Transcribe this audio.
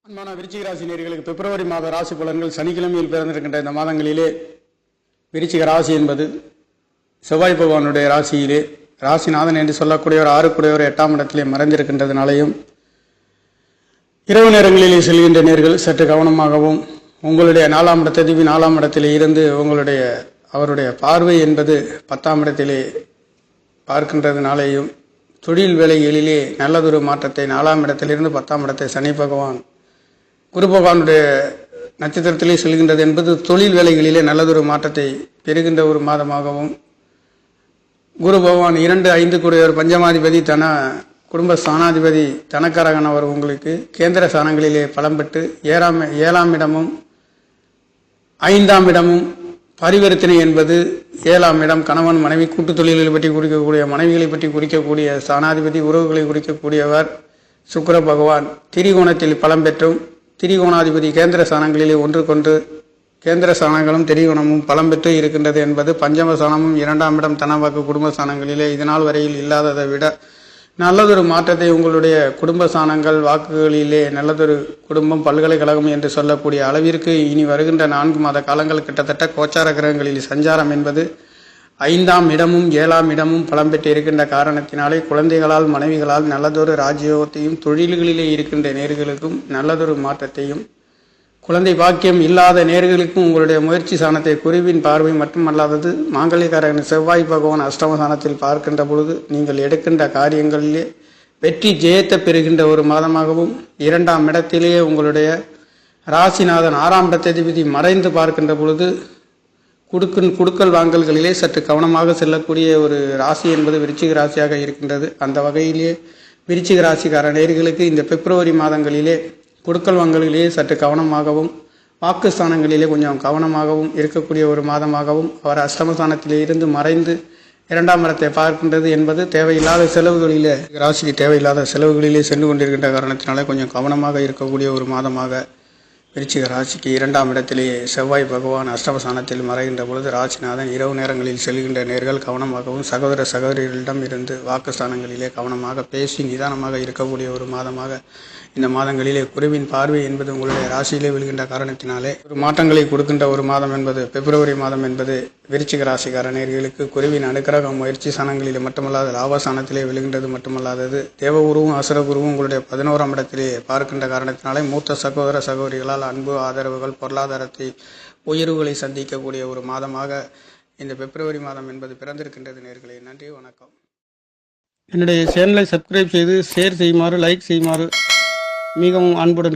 அன்பான விருச்சிக ராசி நேயர்களுக்கு பிப்ரவரி மாத ராசி பலன்கள் சனிக்கிழமையில் பிறந்திருக்கின்ற இந்த மாதங்களிலே விருச்சிக ராசி என்பது செவ்வாய் பகவானுடைய ராசியிலே ராசிநாதன் என்று சொல்லக்கூடியவர் 6 8ஆம் இடத்திலே மறைந்திருக்கின்றதுனாலையும் இரவு நேரங்களிலே செல்கின்ற நேர்கள் சற்று கவனமாகவும் உங்களுடைய 4ஆம் இடத்ததிபதி 4ஆம் இடத்திலே இருந்து அவருடைய பார்வை என்பது 10ஆம் இடத்திலே பார்க்கின்றதுனாலேயும் தொழில் வேலைகளிலே நல்லதொரு மாற்றத்தை 4ஆம் இடத்திலிருந்து 10ஆம் இடத்தை சனி பகவான் குரு பகவானுடைய நட்சத்திரத்திலே செல்கின்றது என்பது தொழில் வேலைகளிலே நல்லதொரு மாற்றத்தை பெறுகின்ற ஒரு மாதமாகவும் குரு பகவான் 2, 5 பஞ்சமாதிபதி குடும்ப ஸ்தானாதிபதி தனக்காரகன் அவர் உங்களுக்கு கேந்திர ஸ்தானங்களிலே பலம் பெற்று 7ஆம் இடமும் 5ஆம் இடமும் பரிவர்த்தனை என்பது 7ஆம் இடம் கணவன் மனைவி கூட்டு தொழில்களை பற்றி குறிக்கக்கூடிய மனைவிகளை பற்றி குறிக்கக்கூடிய ஸ்தானாதிபதி உறவுகளை குறிக்கக்கூடியவர் சுக்கிர பகவான் திரிகோணத்தில் பலம் பெற்றும் திரிகோணாதிபதி கேந்திர ஸ்தானங்களிலே ஒன்றுக்கொன்று கேந்திர ஸ்தானங்களும் திரிகோணமும் பலம் பெற்று இருக்கின்றது என்பது பஞ்சம ஸ்தானமும் 2ஆம் இடம் தனவாக்கு குடும்ப ஸ்தானங்களிலே இதனால் வரையில் இல்லாததை விட நல்லதொரு மாற்றத்தை உங்களுடைய குடும்ப ஸ்தானங்கள் வாக்குகளிலே நல்லதொரு குடும்பம் பல்கலைக்கழகம் என்று சொல்லக்கூடிய அளவிற்கு இனி வருகின்ற 4 மாத காலங்கள் கிட்டத்தட்ட கோச்சார கிரகங்களில் சஞ்சாரம் என்பது 5ஆம் இடமும் 7ஆம் இடமும் பலம் பெற்று இருக்கின்ற காரணத்தினாலே குழந்தைகளால் மனைவிகளால் நல்லதொரு ராஜ்யோகத்தையும் தொழில்களிலே இருக்கின்ற நேர்களுக்கும் நல்லதொரு மாற்றத்தையும் குழந்தை பாக்கியம் இல்லாத நேர்களுக்கும் உங்களுடைய முயற்சி சாணத்தை குருவின் பார்வை மட்டுமல்லாதது மாங்கல்யக்காரகன் செவ்வாய் பகவான் அஷ்டம சாணத்தில் பார்க்கின்ற பொழுது நீங்கள் எடுக்கின்ற காரியங்களிலே வெற்றி ஜெயத்தை பெறுகின்ற ஒரு மாதமாகவும் 2ஆம் இடத்திலேயே உங்களுடைய ராசிநாதன் 6ஆம் இடத்ததிபதி மறைந்து பார்க்கின்ற பொழுது குடுக்கல் வாங்கல்களிலே சற்று கவனமாக செல்லக்கூடிய ஒரு ராசி என்பது விருச்சிக ராசியாக இருக்கின்றது. அந்த வகையிலே விருச்சிக ராசிக்கார நேயர்களுக்கு இந்த பிப்ரவரி மாதங்களிலே குடுக்கல் வாங்கல்களிலே சற்று கவனமாகவும் வாக்குஸ்தானங்களிலே கொஞ்சம் கவனமாகவும் இருக்கக்கூடிய ஒரு மாதமாகவும் அவர் அஷ்டமஸ்தானத்திலே இருந்து மறைந்து 2ஆம் இடத்தை பார்க்கின்றது என்பது தேவையில்லாத செலவுகளிலே ராசிக்கு தேவையில்லாத செலவுகளிலே சென்று கொண்டிருக்கின்ற காரணத்தினாலே கொஞ்சம் கவனமாக இருக்கக்கூடிய ஒரு மாதமாக விருச்சிக ராசிக்கு 2ஆம் இடத்திலேயே செவ்வாய் பகவான் அஷ்டமஸ்தானத்தில் மறைகின்ற பொழுது ராசிநாதன் இரவு நேரங்களில் செல்கின்ற நேர்கள் கவனமாகவும் சகோதரிகளிடம் இருந்து வாக்குஸ்தானங்களிலே கவனமாக பேசி நிதானமாக இருக்கக்கூடிய ஒரு மாதமாக இந்த மாதங்களிலே குருவின் பார்வை என்பது உங்களுடைய ராசியிலே விழுகின்ற காரணத்தினாலே ஒரு மாற்றங்களை கொடுக்கின்ற ஒரு மாதம் என்பது பிப்ரவரி மாதம் என்பது விருச்சிக ராசிக்கார நேயர்களுக்கு குருவின் அனுக்கிரகம் முயற்சி ஸ்தானங்களிலே மட்டுமல்லாது லாபஸ்தானத்திலே விழுகின்றது மட்டுமல்லாதது தேவ குருவும் அசுர குருவும் உங்களுடைய 11ஆம் இடத்திலே பார்க்கின்ற காரணத்தினாலே மூத்த சகோதரிகளால் அன்பு ஆதரவுகள் பொருளாதாரத்தை உயர்வுகளை சந்திக்கக்கூடிய ஒரு மாதமாக இந்த பிப்ரவரி மாதம் என்பது பிறந்திருக்கின்றது நேயர்களே. நன்றி, வணக்கம். என்னுடைய சேனலை சப்ஸ்கிரைப் செய்து ஷேர் செய்யுமாறு லைக் செய்யுமாறு மிகவும் அன்புடன்